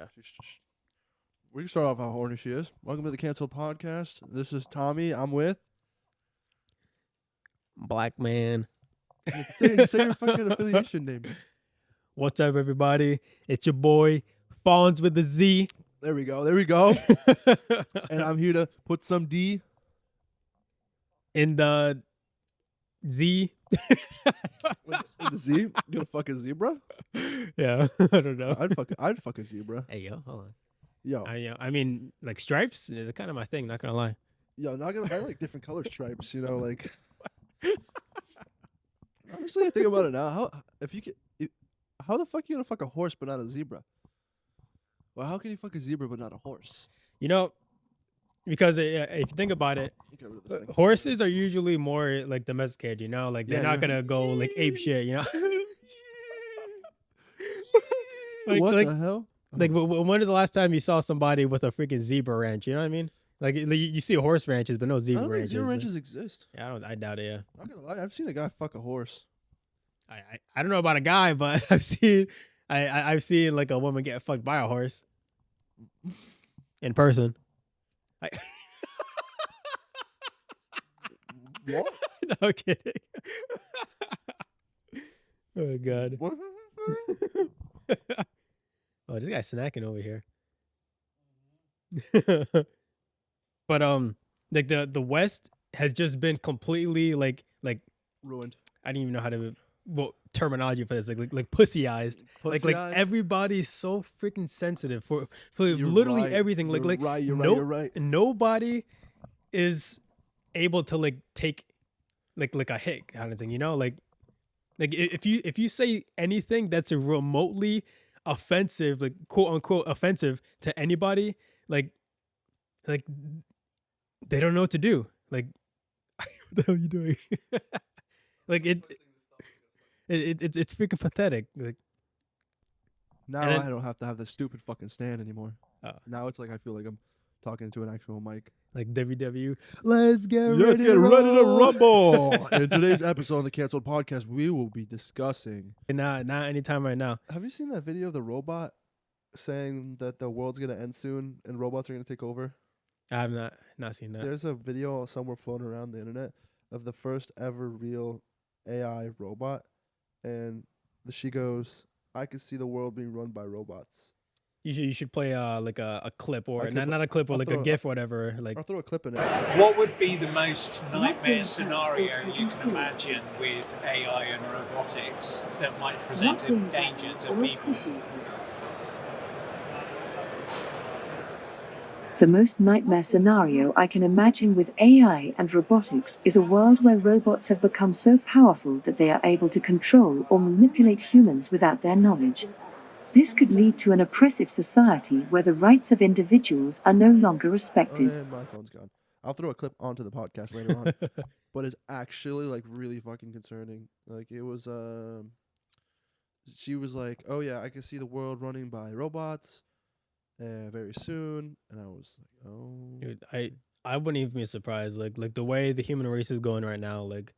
Yeah. We can start off how horny she is. Welcome to the Canceled Podcast. This is Tommy. I'm with. Black man. Say your fucking affiliation name. What's up, everybody? It's your boy, Fawns with the Z. There we go. And I'm here to put some D in the Z. in the Z. You a fucking zebra? Yeah, I don't know. I'd fuck a zebra. Hey, yo, hold on. Yo. I mean, like stripes, they're kind of my thing, not gonna lie. Yo, not gonna. I like different color stripes. You know, like. Honestly, I think about it now. How the fuck you gonna fuck a horse but not a zebra? Well, how can you fuck a zebra but not a horse? You know, because if you think about it, horses are usually more like domesticated. You know, like they're not gonna go like ape shit. You know. What the hell? Like, when is the last time you saw somebody with a freaking zebra ranch? You know what I mean? Like you see horse ranches, but no zebra ranches. Zebra ranches exist. Yeah, I doubt it. Yeah. I'm not gonna lie. I've seen a guy fuck a horse. I don't know about a guy, but I've seen like a woman get fucked by a horse in person. What? No kidding. Oh god. What? Oh, this guy's snacking over here. But like the West has just been completely like Ruined. I don't even know how to terminology for this, like pussyized. Like everybody's so freaking sensitive for literally everything. You're right. Nobody is able to like take like a hit kind of thing, you know? Like if you say anything that's remotely offensive, like quote unquote offensive to anybody, like they don't know what to do. Like, what the hell are you doing? Like it's freaking pathetic. Like now I don't have to have this stupid fucking stand anymore. Now it's like I feel like I'm talking to an actual mic. Like WW. Let's get ready to rumble. In today's episode of the Canceled Podcast, we will be discussing. Not anytime right now. Have you seen that video of the robot saying that the world's gonna end soon and robots are gonna take over? I have not seen that. There's a video somewhere floating around the internet of the first ever real AI robot, and she goes, "I could see the world being run by robots." You should play like a clip or not a clip or like a GIF or whatever. Like I'll throw a clip in it. What would be the most nightmare scenario you can imagine with AI and robotics that might present a danger to people? The most nightmare scenario I can imagine with AI and robotics is a world where robots have become so powerful that they are able to control or manipulate humans without their knowledge. This could lead to an oppressive society where the rights of individuals are no longer respected. Oh, my phone's gone. I'll throw a clip onto the podcast later on. But it's actually like really fucking concerning. Like it was she was like, "Oh yeah, I can see the world running by robots very soon." And I was like, "Oh." Dude, I wouldn't even be surprised. Like the way the human race is going right now, like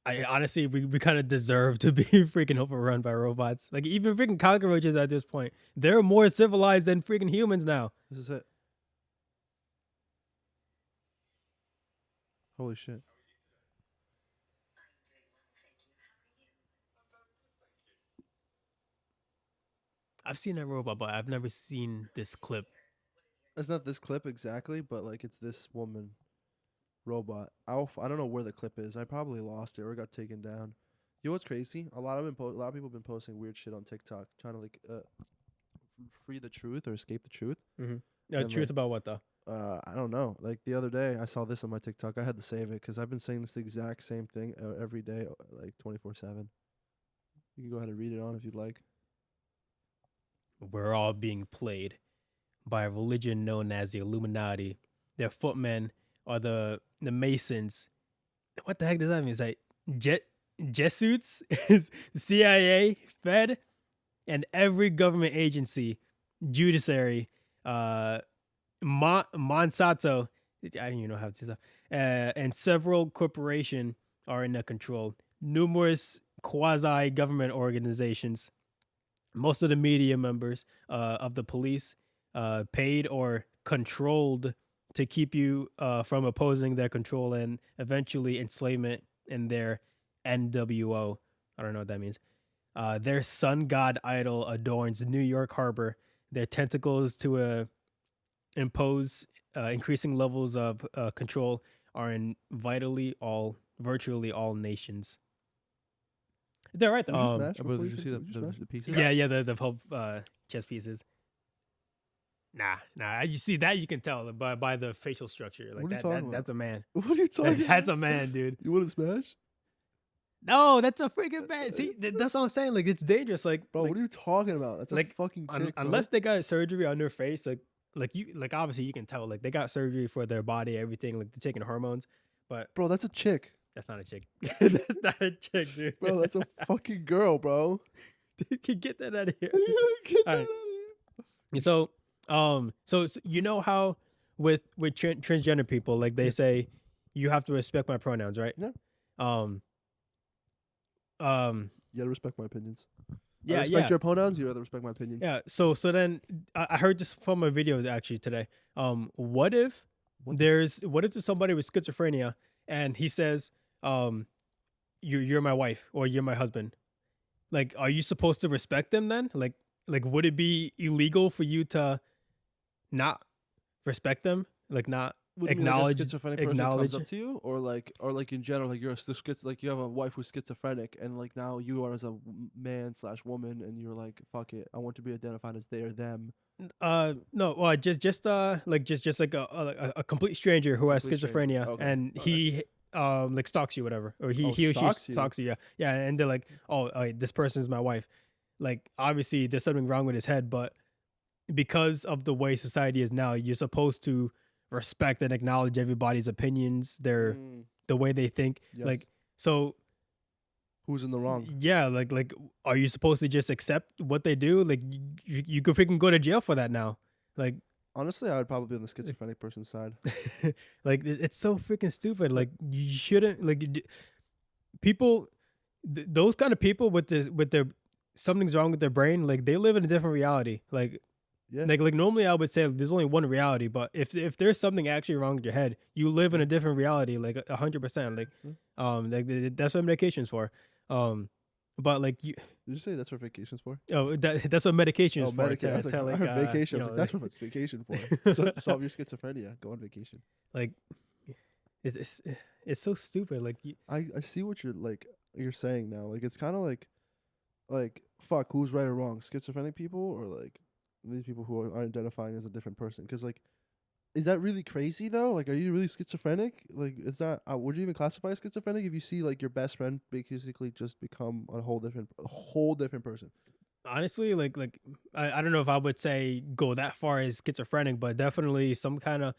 I honestly, we kind of deserve to be freaking overrun by robots. Like even freaking cockroaches at this point, they're more civilized than freaking humans now. This is it. Holy shit. I've seen that robot, but I've never seen this clip. It's not this clip exactly, but like it's this woman robot. I don't know where the clip is. I probably lost it or got taken down. You know what's crazy? A lot of people have been posting weird shit on TikTok, trying to like free the truth or escape the truth. Mm-hmm. No, truth about what though? I don't know. Like the other day, I saw this on my TikTok. I had to save it because I've been saying this exact same thing every day, like 24/7. You can go ahead and read it on if you'd like. We're all being played by a religion known as the Illuminati. Their footmen are the Masons. What the heck does that mean? It's like Jesuits, CIA, Fed, and every government agency, judiciary, Monsanto, I don't even know how to say that, and several corporations are in their control. Numerous quasi-government organizations most of the media members of the police paid or controlled to keep you from opposing their control and eventually enslavement in their NWO. I don't know what that means. Their sun god idol adorns New York Harbor. Their tentacles to impose increasing levels of control are in virtually all nations. They're right. Did you smash Bro, before did you see continue? Did you smash the pieces? Yeah, the whole chess pieces. Nah. You see that you can tell by the facial structure. Like What are you talking that's a man. What are you talking That's about? a man, dude. You want to smash? No, that's a freaking man. See, that's what I'm saying. Like it's dangerous. Like, Bro, like, what are you talking about? That's like, a fucking chick, bro. unless they got surgery on their face, like obviously you can tell like they got surgery for their body, everything. Like they're taking hormones, but Bro, that's a chick. that's not a chick. That's not a chick, dude. Bro, that's a fucking girl, bro. Dude, can get that out of here. Get that Alright. out of here. So you know how with transgender people, like they Yeah. say, you have to respect my pronouns, right? Yeah. You gotta respect my opinions. I yeah, respect yeah. your pronouns. You gotta respect my opinions. Yeah. So then I heard this from a video actually today. What if there's somebody with schizophrenia and he says, you're my wife or you're my husband. Like, are you supposed to respect them then? Like would it be illegal for you to not respect them? Like not What do you mean, like, acknowledge a schizophrenic person acknowledge comes up to you, or like in general, like you're like you have a wife who's schizophrenic, and like now you are as a man/woman, and you're like, fuck it, I want to be identified as they or them. No, well, just like a complete stranger who has Complete stranger. schizophrenia Okay, and he like stalks you, whatever, or he or she stalks you? stalks you, yeah, and they're like, oh, this person is my wife. Like obviously there's something wrong with his head, but because of the way society is now, you're supposed to respect and acknowledge everybody's opinions, the way they think. Yes. Like so, Who's in the wrong? yeah, like are you supposed to just accept what they do? Like you could freaking go to jail for that now. Like Honestly, I would probably be on the schizophrenic person's side. like it's so freaking stupid. Like you shouldn't people those kind of people with their something's wrong with their brain, like they live in a different reality. Like Yeah. like normally I would say there's only one reality, but if there's something actually wrong with your head, you live in a different reality, like 100%. Like that's what medication's for. But like you Did you say that's what vacation's for? that's what medication is for. Medicaid. I was like, I heard vacation. you I was know, like, that's what it's vacation for. Solve your schizophrenia. Go on vacation. like it's so stupid. Like I see what you're saying now. Like it's kind of like fuck, who's right or wrong? Schizophrenic people or like these people who are identifying as a different person? Because like, is that really crazy though? Like, are you really schizophrenic? Like, is that would you even classify as schizophrenic if you see like your best friend basically just become a whole different person? honestly, like I don't know if I would say go that far as schizophrenic, but definitely some kind of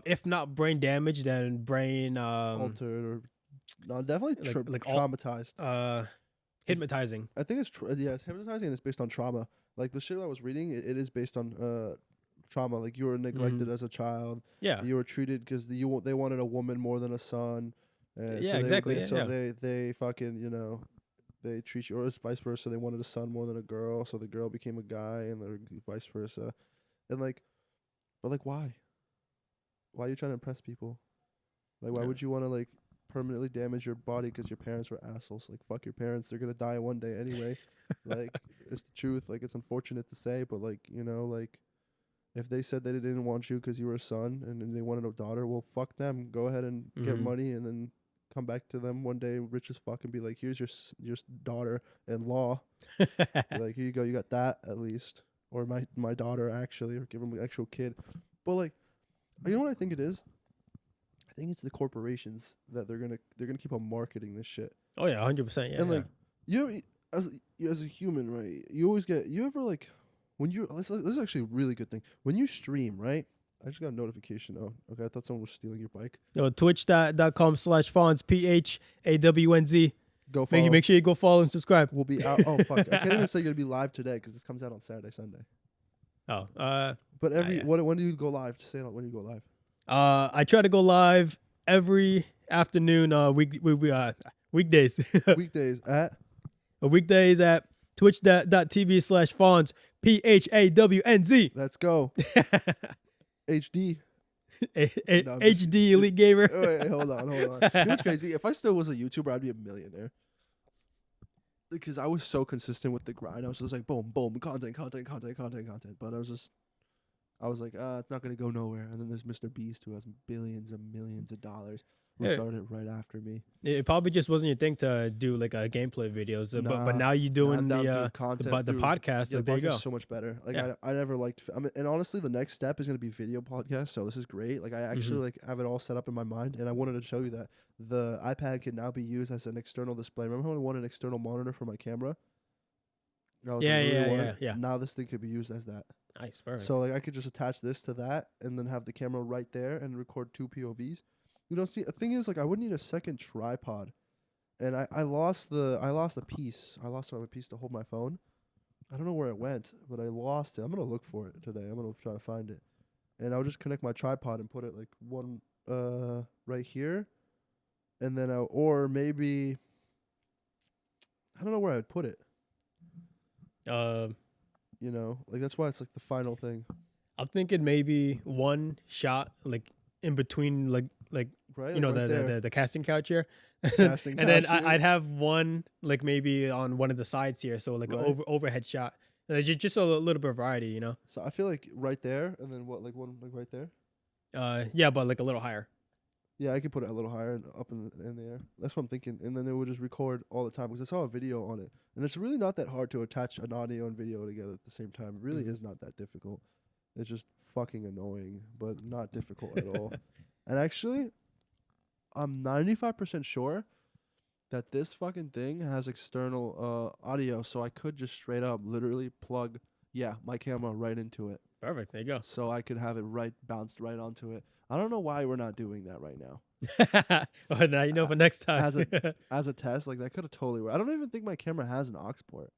if not brain damage, then brain Altered or no, definitely traumatized. Hypnotizing. I think it's it's hypnotizing and it's based on trauma. Like the shit I was reading, it is based on trauma. Like you were neglected as a child. Yeah. You were treated because they wanted a woman more than a son. Yeah, exactly. They fucking they treat you, or it's vice versa. They wanted a son more than a girl, so the girl became a guy, and the vice versa. And like, but like, why? Why are you trying to impress people? Like, why Yeah. would you want to like permanently damage your body because your parents were assholes? Like, fuck your parents. They're gonna die one day anyway. Like, it's the truth. Like, it's unfortunate to say, but like, like, if they said that they didn't want you because you were a son and then they wanted a daughter, well, fuck them. Go ahead and get Mhm. money and then come back to them one day rich as fuck and be like, here's your daughter-in-law. Like, here you go. You got that at least. Or my daughter, actually. Or give them an actual kid. But like, you know what I think it is? I think it's the corporations that they're gonna keep on marketing this shit. Oh yeah, 100%. Yeah. And like, you as a human, right? You ever like when you this is actually a really good thing. When you stream, right? I just got a notification. Oh, okay. I thought someone was stealing your bike. Twitch.com/Fawns PHAWNZ. Go follow. Make sure you go follow and subscribe. We'll be out. Oh fuck! I can't even say you're gonna be live today because this comes out on Saturday, Sunday. Oh, But yeah. when do you go live? Just say it. When do you go live? I try to go live every afternoon. Weekdays. Weekdays at Weekdays at twitch.tv/Fawns PHAWNZ. Let's go. HD. No, I'm just- HD Elite Gamer. Wait, hold on. You know what's crazy? If I still was a YouTuber, I'd be a millionaire. Because I was so consistent with the grind. I was just like, boom, boom, content. But I was like, it's not going to go nowhere. And then there's Mr. Beast, who has billions and millions of dollars, who Yeah. started right after me. It probably just wasn't your thing to do like a gameplay videos, but Nah, now you're doing Now I'm doing the content the through- podcast. Yeah, So there you podcast go. is so much better. Like Yeah. I never liked. And honestly, the next step is gonna be video podcast. So this is great. Like I actually Mm-hmm. like have it all set up in my mind, and I wanted to show you that the iPad can now be used as an external display. Remember when I wanted an external monitor for my camera? I was like, Yeah, I really yeah, wanted- yeah. Now this thing could be used as that. Nice, perfect. So like I could just attach this to that, and then have the camera right there, and record 2 POVs. You know, see, the thing is, like, I would need a second tripod, and I lost a piece. I lost my piece to hold my phone. I don't know where it went, but I lost it. I'm gonna look for it today. I'm gonna try to find it, and I'll just connect my tripod and put it like one right here, and then or maybe I don't know where I'd put it. You know, like that's why it's like the final thing, I'm thinking maybe one shot like in between like right? you know Like right there. the casting couch here, Casting and then couch here. I'd have one like maybe on one of the sides here, so like Right. an overhead shot. There's just a little bit of variety, you know. So I feel like right there, and then what, like one like right there. Yeah, but like a little higher. Yeah, I could put it a little higher and up in the air. That's what I'm thinking. And then it would just record all the time because I saw a video on it. And it's really not that hard to attach an audio and video together at the same time. It really is not that difficult. It's just fucking annoying, but not difficult at all. And actually, I'm 95% sure that this fucking thing has external audio. So I could just straight up literally plug, my camera right into it. Perfect. There you go. So I could have it bounced right onto it. I don't know why we're not doing that right now. Well, now you know for next time. As a test, like that could have totally worked. I don't even think my camera has an aux port.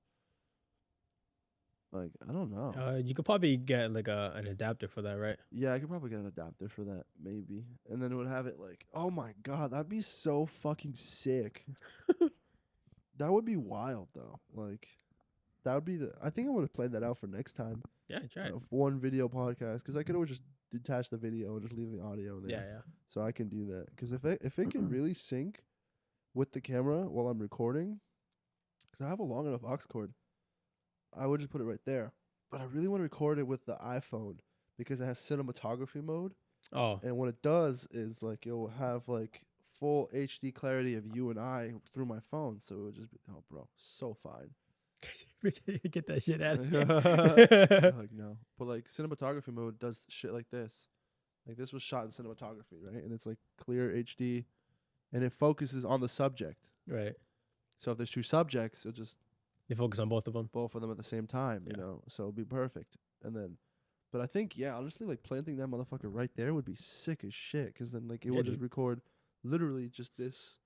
Like, I don't know. You could probably get like an adapter for that, right? Yeah, I could probably get an adapter for that, maybe. And then it would have it like, oh my god, that'd be so fucking sick. That would be wild though. Like, that would be I think I would have played that out for next time. Yeah, try it. One video podcast, because I could always just detach the video and just leave the audio there. Yeah, yeah. So I can do that. Because if it can really sync with the camera while I'm recording, because I have a long enough aux cord, I would just put it right there. But I really want to record it with the iPhone because it has cinematography mode. Oh, And what it does is like it will have like full HD clarity of you and I through my phone. So it would just be, oh bro, so fine. get that shit out of I'm here. like no, but like cinematography mode does shit like this. Like this was shot in cinematography, right? And it's like clear HD, and it focuses on the subject. Right. So if there's two subjects, it'll just You focus on both of them. both of them at the same time, you Yeah. know. So it'd be perfect. And then, but I think honestly, like planting that motherfucker right there would be sick as shit. Because then like it Yeah, would just dude. record literally just this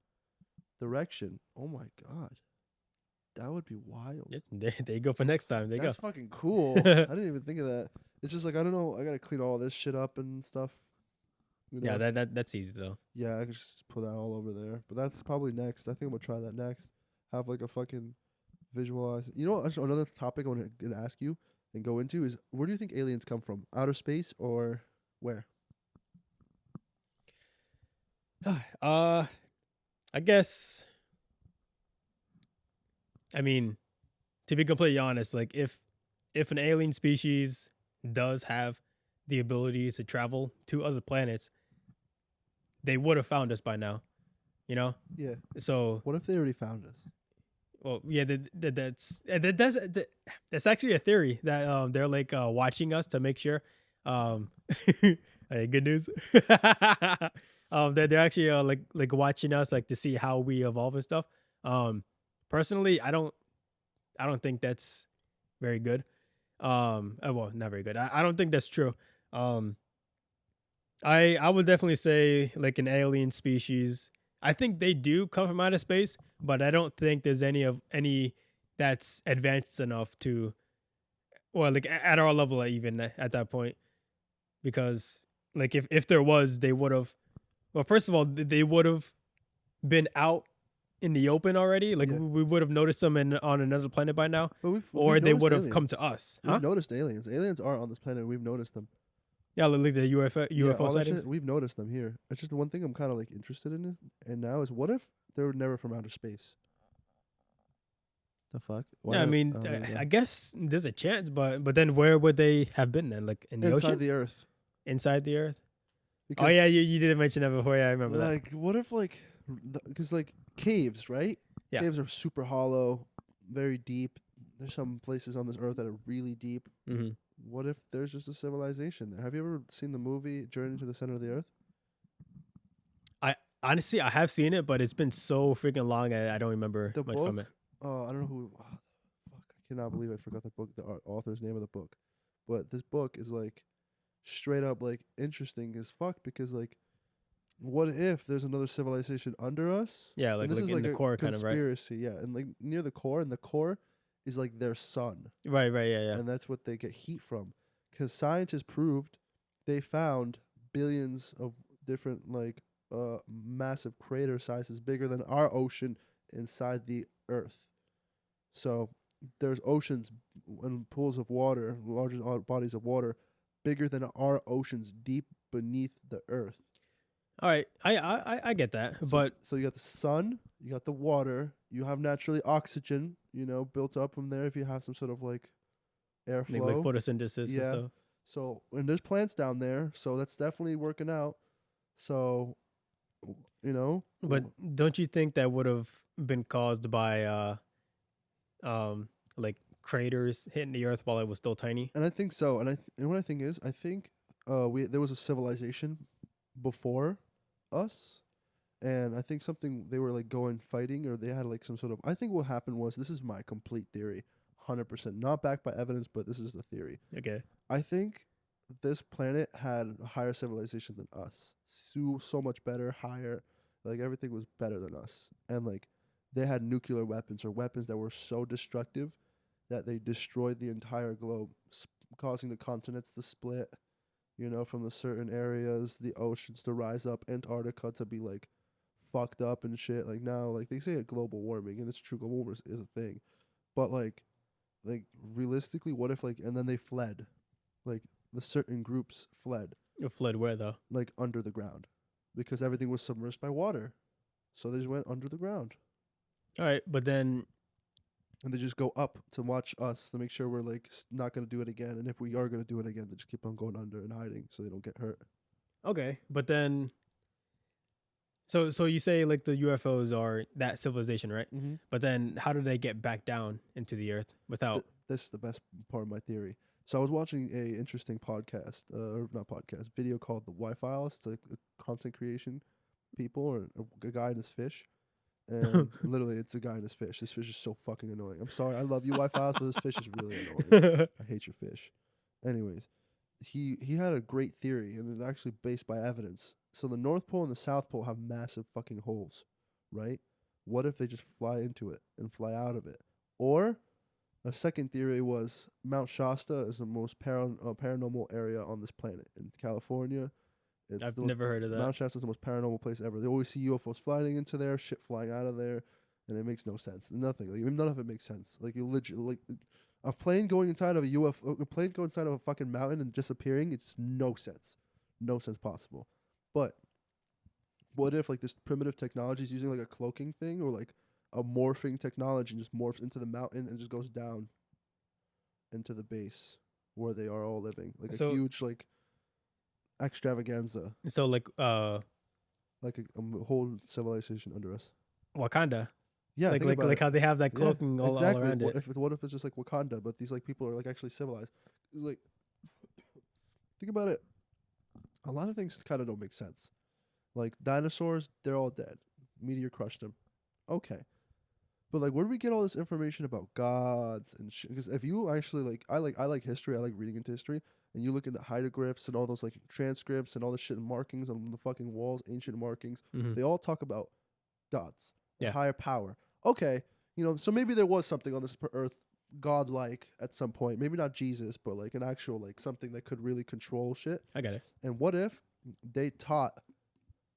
direction. Oh my god, that would be wild. Yeah, there you go for next time. There you That's go. fucking cool. I didn't even think of that. It's just like I don't know. I gotta clean all this shit up and stuff. You know? Yeah, that's easy though. Yeah, I could just put that all over there. But that's probably next. I think I'm gonna try that next. Have like a fucking visualize. You know, actually, another topic I want to ask you and go into is where do you think aliens come from? Outer space or where? I guess. I mean, to be completely honest, like if an alien species does have the ability to travel to other planets, they would have found us by now. You know? Yeah. So, What if they already found us? well, yeah, that's actually a theory that they're like watching us to make sure. Hey, good news. They're actually like watching us like to see how we evolve and stuff. Personally, I don't think that's very good. Well, not very good. I don't think that's true. I would definitely say like an alien species. I think they do come from outer space, but I don't think there's any that's advanced enough to, or like at our level even at that point, because like if there was, they would have. Well, first of all, they would have been out in the open already. Like Yeah. we would have noticed them on another planet by now, But or we've they noticed would have come to aliens. us. We've Huh? noticed aliens. Aliens are on this planet. We've noticed them. Yeah, like the UFO Yeah, all that sightings. shit. We've noticed them here. It's just the one thing I'm kind of like interested in, and now is what if they were never from outer space? The fuck? Yeah, I mean, there you go. I guess there's a chance, but then where would they have been then? Like in the Inside ocean, the Earth. inside the Earth. Because Oh yeah, you did mention that before. Yeah, I remember that. like, what if like, because like caves, right? Yeah. Caves are super hollow, very deep. There's some places on this Earth that are really deep. Mm-hmm. What if there's just a civilization there? Have you ever seen the movie Journey to the Center of the Earth? Honestly, I have seen it, but it's been so freaking long. I don't remember The much book. from it. I don't know who. Fuck! I cannot believe I forgot the book. The author's name of the book, but this book is like straight up like interesting as fuck because like, what if there's another civilization under us? Yeah, And like this like is in like the a core kind of, right? conspiracy, yeah, and like near the core, and the core is like their sun, Right, yeah. and that's what they get heat from. Because scientists proved they found billions of different like massive crater sizes bigger than our ocean inside the Earth. So there's oceans and pools of water, larger bodies of water, bigger than our oceans deep beneath the Earth. All right, I get that, So, but so you got the sun, you got the water, you have naturally oxygen, built up from there if you have some sort of like airflow. like photosynthesis Yeah. and stuff. So and there's plants down there, so that's definitely working out. So, But don't you think that would have been caused by like craters hitting the Earth while it was still tiny? and I think so. And what I think is, I think there was a civilization before us, and I think something they were like going fighting, or they had like some sort of. I think what happened was, this is my complete theory, 100% not backed by evidence, but this is the theory. Okay. I think this planet had a higher civilization than us. So much better, higher. Like everything was better than us. And like they had nuclear weapons, or weapons that were so destructive that they destroyed the entire globe, causing the continents to split, from the certain areas, the oceans to rise up, Antarctica to be like fucked up and shit. Like now, like they say global warming, and it's true, global warming is a thing. But like realistically, what if like, and then they fled, like the certain groups fled, It fled where though? like under the ground, because everything was submerged by water, so they just went under the ground, All right, but then and they just go up to watch us to make sure we're like not gonna do it again, and if we are gonna do it again, they just keep on going under and hiding so they don't get hurt. okay, but then so you say like the UFOs are that civilization, right? Mm-hmm. But then how do they get back down into the Earth without? This is the best part of my theory. So I was watching a interesting podcast, or not podcast, video called the Y-Files. It's like a content creation people, or a guy and his fish. And literally, it's a guy and his fish. This fish is so fucking annoying. I'm sorry, I love you, Y-Files, but this fish is really annoying. I hate your fish. Anyways, he had a great theory, and it's actually based by evidence. So the North Pole and the South Pole have massive fucking holes, right? What if they just fly into it and fly out of it? Or a second theory was Mount Shasta is the most paranormal area on this planet in California. I've never heard of that. Mount Shasta is the most paranormal place ever. They always see UFOs flying into there, shit flying out of there, and it makes no sense. Nothing. Like, none of it makes sense. Like you legit, like a plane going inside of a UFO, a plane going inside of a fucking mountain and disappearing. It's no sense. No sense possible. But what if like this primitive technology is using like a cloaking thing, or like a morphing technology, and just morphs into the mountain and just goes down into the base where they are all living, like a huge like extravaganza, So like like a whole civilization under us. Wakanda. Yeah, like think about it. how they have that Yeah, cloaking all around what it. what if it's just like Wakanda, but these like people are like actually civilized? It's like, think about it. A lot of things kind of don't make sense. Like dinosaurs, they're all dead. Meteor crushed them. Okay. But like, where do we get all this information about gods and shit? Because if you actually like, I like history. I like reading into history, and you look into hieroglyphs and all those like transcripts and all this shit and markings on the fucking walls, ancient markings. Mhm. They all talk about gods, Yeah. higher power. Okay, so maybe there was something on this earth godlike at some point. Maybe not Jesus, but like an actual like something that could really control shit. I got it. And what if they taught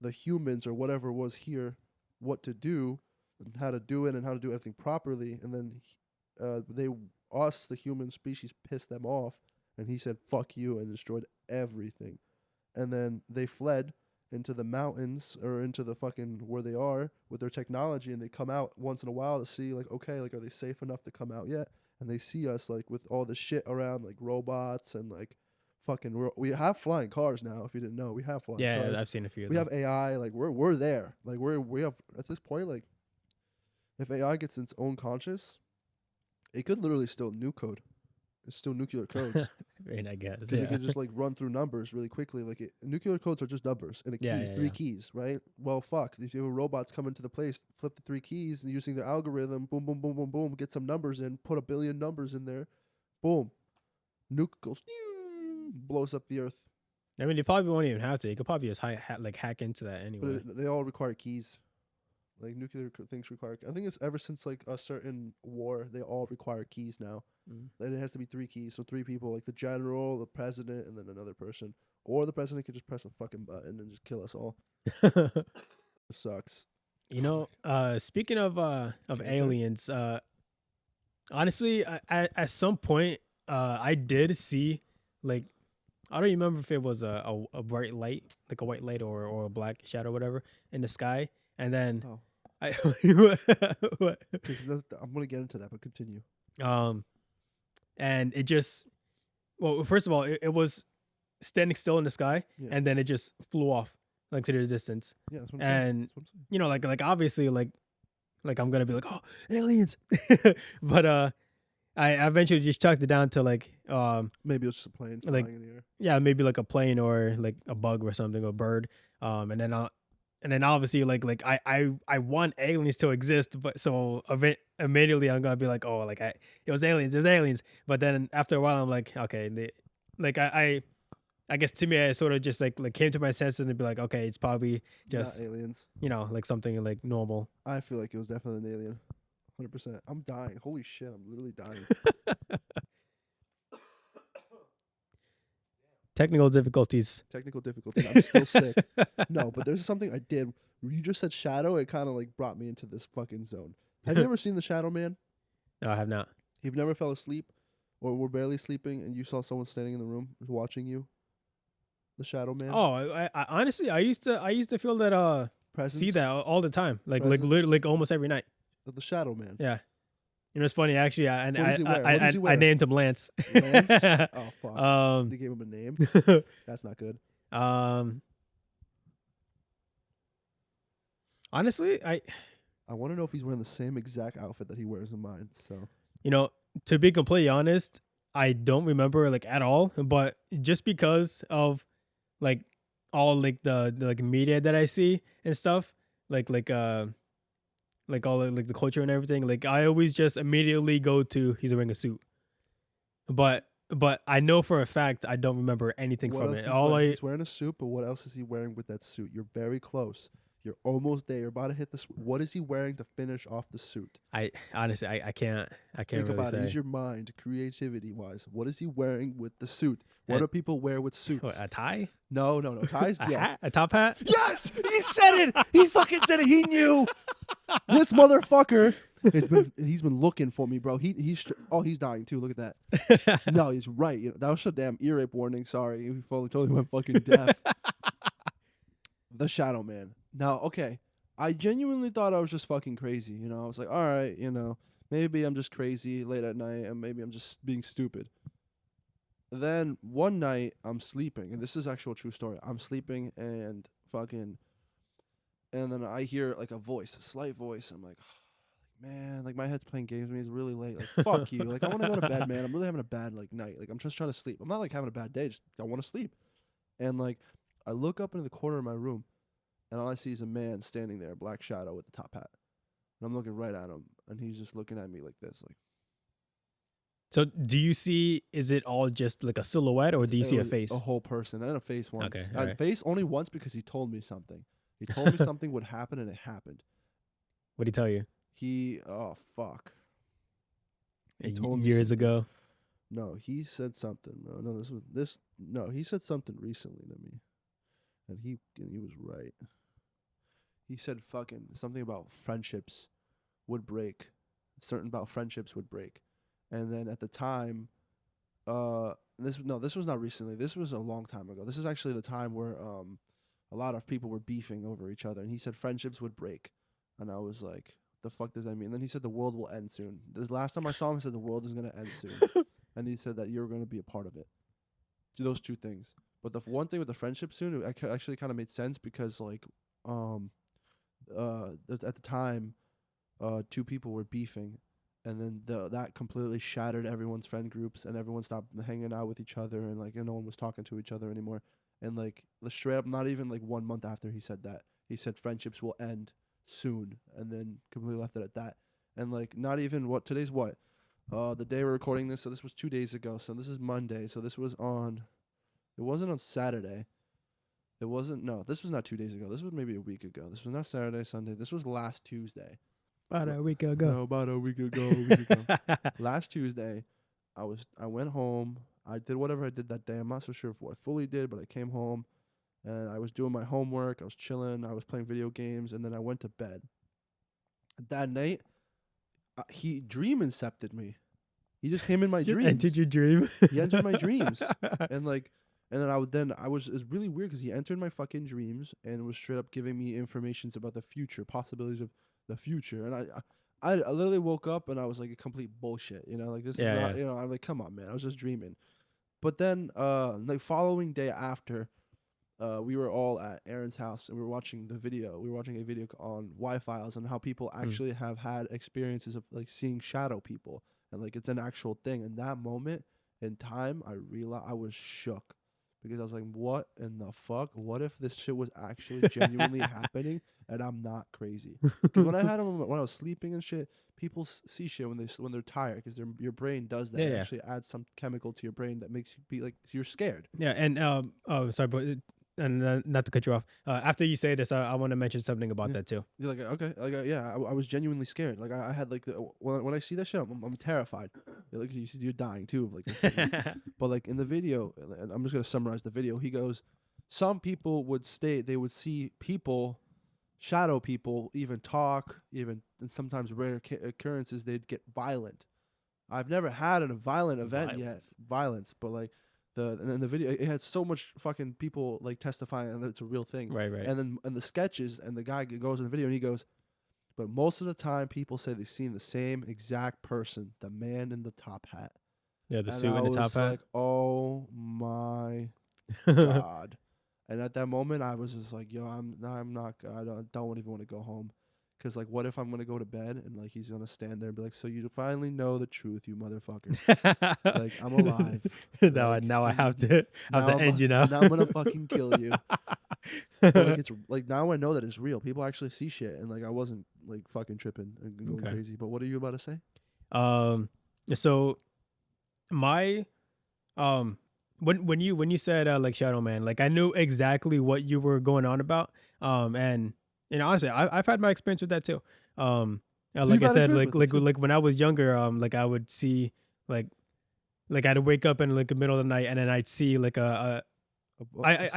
the humans or whatever was here what to do and how to do it and how to do everything properly. And then us, the human species, pissed them off, and he said "fuck you" and destroyed everything. And then they fled into the mountains or into the fucking where they are with their technology, and they come out once in a while to see like, okay, like, are they safe enough to come out yet? And they see us like with all the shit around, like robots and like fucking. We have flying cars now. If you didn't know, we have flying cars. I've seen a few of We them. have AI. Like we're there. Like we have at this point. Like if AI gets its own conscious, it could literally still nuke code. It's still nuclear codes. I mean, I guess. Because it can just like run through numbers really quickly. Like nuclear codes are just numbers and a keys, three keys, right? Well, fuck. If you have robots come into the place, flip the 3 keys, and using their algorithm, boom, boom, boom, boom, boom, get some numbers in, put 1 billion numbers in there, boom, nuke goes, blows up the earth. I mean, you probably won't even have to. You could probably just hack into that anyway. But they all require keys. Like nuclear things require. I think it's ever since like a certain war, they all require keys now. And it has to be 3 keys, so 3 people, like the general, the president, and then another person. Or the president could just press a fucking button and just kill us all. It sucks. You know, speaking of aliens, honestly, at some point, I did see, like, I don't remember if it was a bright light, like a white light or a black shadow, or whatever, in the sky, and then I what? I'm gonna get into that, but continue. And it just, well, first of all, it was standing still in the sky, and then it just flew off like to the distance. Yeah, that's what I'm saying. And That's what I'm saying. you know, like obviously, like I'm gonna be like, oh, aliens, but I eventually just chalked it down to like Maybe it was just a plane like, flying in the air. yeah, maybe like a plane or like a bug or something, or a bird, and then obviously like I want aliens to exist, but so immediately I'm gonna be like, oh, like it was aliens, but then after a while I'm like, okay, I guess to me I sort of just like came to my senses and be like, okay, it's probably just Not aliens. you know, like something like normal. I feel like it was definitely an alien. 100%. I'm dying. Holy shit, I'm literally dying. Technical difficulties. I'm still sick. No, but there's something I did. You just said shadow. It kind of like brought me into this fucking zone. Have you ever seen The Shadow Man? No, I have not. You've never fell asleep or were barely sleeping and you saw someone standing in the room watching you? The Shadow Man? Oh, I honestly, I used to feel that Presence? see that all the time, like Presence? literally like almost every night. The Shadow Man. Yeah. You know, it's funny actually. What does he wear? What does he wear? I named him Lance. Lance? Oh, fuck. They gave him a name? That's not good. Honestly, I want to know if he's wearing the same exact outfit that he wears in mine. So, you know, to be completely honest, I don't remember like at all. But just because of like all like the like media that I see and stuff, like all like the culture and everything, like I always just immediately go to he's wearing a suit. But I know for a fact I don't remember anything from it. He's wearing a suit, but what else is he wearing with that suit? You're very close. You're almost there. You're about to hit the suit. What is he wearing to finish off the suit? I honestly I can't Think really about say. it. Use your mind, creativity wise. What is he wearing with the suit? What do people wear with suits? What, a tie? No. Ties? A Yes. hat? A top hat? Yes! He said it! He fucking said it! He knew! This motherfucker he's been looking for me, bro. He's dying too. Look at that. No, he's right. You know, that was a damn ear rape warning. Sorry. He totally went fucking deaf. The Shadow Man. Now, okay. I genuinely thought I was just fucking crazy. You know, I was like, all right, you know, maybe I'm just crazy late at night and maybe I'm just being stupid. Then one night I'm sleeping, and this is actual true story. I'm sleeping and then I hear like a slight voice. I'm like, man, like my head's playing games with me. It's really late. Like, fuck you. Like, I want to go to bed, man. I'm really having a bad like night. Like, I'm just trying to sleep. I'm not like having a bad day. Just I want to sleep. And like, I look up into the corner of my room, and all I see is a man standing there, black shadow with the top hat. And I'm looking right at him, and he's just looking at me like this, like. So do you see, is it all just like a silhouette, or do you see a face? A whole person, and a face once. Okay, Right. Face only once because he told me something. He told me something would happen, and it happened. What did he tell you? Oh, fuck. He told me years ago? No, he said something. No, he said something recently to me. And he was right. He said fucking something about friendships would break, certain about friendships would break, and then at the time, this was not recently. This was a long time ago. This is actually the time where a lot of people were beefing over each other, and he said friendships would break, and I was like, the fuck does that mean? And then he said the world will end soon. The last time I saw him, he said the world is gonna end soon, and he said that you're gonna be a part of it. Do those two things. But the one thing with the friendship soon, it actually kind of made sense because like, at the time, two people were beefing, and then that completely shattered everyone's friend groups, and everyone stopped hanging out with each other, and like no one was talking to each other anymore. And like the straight up, not even like 1 month after he said that, he said friendships will end soon, and then completely left it at that. And like not even what today's what, the day we're recording this, so this was 2 days ago. So this is Monday. So this was on. It wasn't on Saturday. It wasn't. No, this was not 2 days ago. This was maybe a week ago. This was not Saturday, Sunday. This was last Tuesday. About a week ago. No, about a week ago. Last Tuesday, I went home. I did whatever I did that day. I'm not so sure if what I fully did, but I came home and I was doing my homework. I was chilling. I was playing video games, and then I went to bed. That night, he dream incepted me. He just came in my dreams. Entered your dream. He entered my dreams, and like, and then it was really weird because he entered my fucking dreams and was straight up giving me informations about the future, possibilities of the future, and I literally woke up and I was like a complete bullshit, like this is not, I'm like, come on, man, I was just dreaming. But then, like following day after, we were all at Aaron's house and we were watching a video on Y-Files and how people actually have had experiences of like seeing shadow people, and like it's an actual thing. And that moment in time, I realized I was shook because I was like, what in the fuck? What if this shit was actually genuinely happening and I'm not crazy? Because when I was sleeping and shit, people see shit when they're tired because your brain does that. It actually adds some chemical to your brain that makes you be like, so you're scared. Yeah, and sorry, but and not to cut you off. After you say this, I want to mention something about that too. You're like, okay, like I was genuinely scared. Like I had like when I see that shit, I'm terrified. Like you're dying too of like this. But like in the video, and I'm just gonna summarize the video. He goes, some people would they would see people, shadow people, even talk, and sometimes rare occurrences they'd get violent. I've never had a violent event yet, but like. In the video, it had so much fucking people like testifying that it's a real thing. Right. And then in the sketches, and the guy goes in the video and he goes, but most of the time people say they've seen the same exact person, the man in the top hat. Yeah, the suit and the top hat. Like, oh my god! And at that moment, I was just like, yo, I don't even want to go home. Because, like, what if I'm going to go to bed and, like, he's going to stand there and be like, so you finally know the truth, you motherfucker. Like, I'm alive. Now I have to end you now. Now I'm going to fucking kill you. But, like, it's, like, now I know that it's real. People actually see shit. And, like, I wasn't, like, fucking tripping and going crazy. But what are you about to say? So, my, when you said, like, Shadow Man, like, I knew exactly what you were going on about. And honestly, I've had my experience with that too. Like I said, like when I was younger, like I would see like I'd wake up in like the middle of the night and then I'd see like I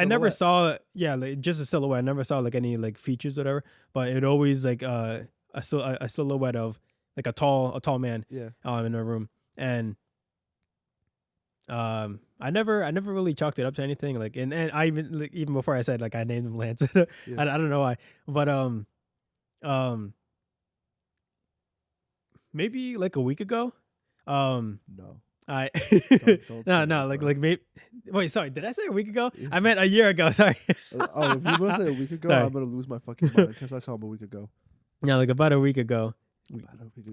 never saw like just a silhouette. I never saw like any like features, whatever. But it always like a silhouette of like a tall man in a room. And I never really chalked it up to anything, like, and I even like, even before I said like I named him Lance. I don't know why, but maybe like a week ago, no, I don't no like maybe, wait, sorry, did I say a week ago? I meant a year ago. Sorry. If you want to say a week ago, I'm gonna lose my fucking mind because I saw him a week ago. Yeah, like about a week ago.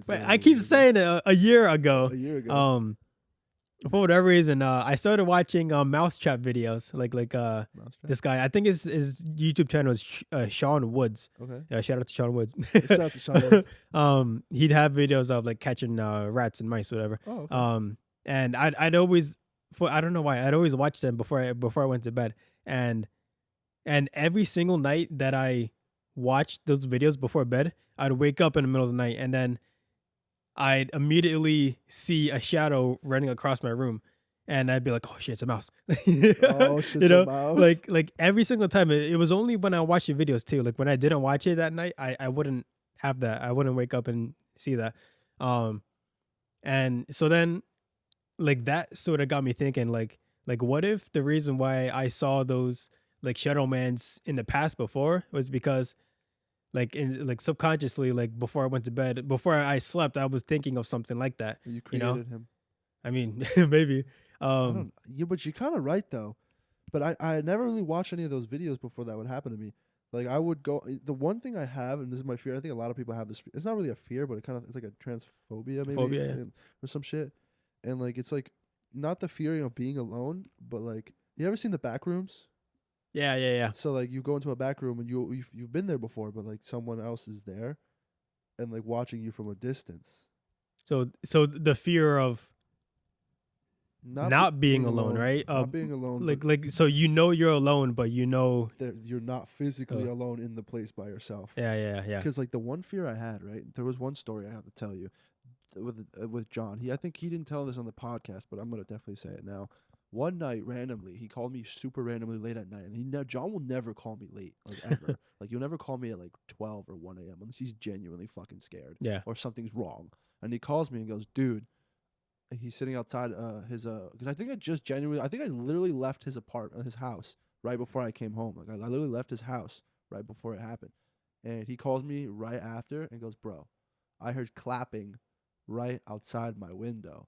But I keep saying it a year ago. For whatever reason, I started watching mousetrap videos. Like this guy, I think his YouTube channel is Sean Woods. Okay. Shout out to Sean Woods. Shout out to Sean Woods. He'd have videos of like catching rats and mice, whatever. Oh, okay. And I'd always, I don't know why, I'd always watch them before I went to bed. And every single night that I watched those videos before bed, I'd wake up in the middle of the night and then I'd immediately see a shadow running across my room, and I'd be like, "Oh shit, it's a mouse!" Oh shit, a mouse! Like every single time. It was only when I watched the videos too. Like when I didn't watch it that night, I wouldn't have that. I wouldn't wake up and see that. And so then like that sort of got me thinking like what if the reason why I saw those like shadow mans in the past before was because like in like subconsciously like before I went to bed, before I slept, I was thinking of something like that, You you know? created him. I mean, maybe. I don't. Yeah, but you're kind of right though. But I never really watched any of those videos before that would happen to me. Like I would go. The one thing I have, and this is my fear. I think a lot of people have this. It's not really a fear, but it's like a transphobia maybe, Phobia, yeah. or some shit. And like it's like not the fear of being alone, but like you ever seen the back rooms? Yeah. So like you go into a back room and you've been there before, but like someone else is there, and like watching you from a distance. So the fear of not being alone, right? Not being alone. Like so you know you're alone, but you know that you're not physically alone in the place by yourself. yeah. Because like the one fear I had, right? There was one story I have to tell you with John. I think he didn't tell this on the podcast, but I'm gonna definitely say it now. One night, randomly, he called me super randomly late at night, and John will never call me late, like ever. Like you'll never call me at like 12 or 1 a.m. unless he's genuinely fucking scared, Yeah. or something's wrong. And he calls me and goes, "Dude." He's sitting outside his because I think I literally left his house right before I came home. Like I literally left his house right before it happened. And he calls me right after and goes, "Bro, I heard clapping right outside my window."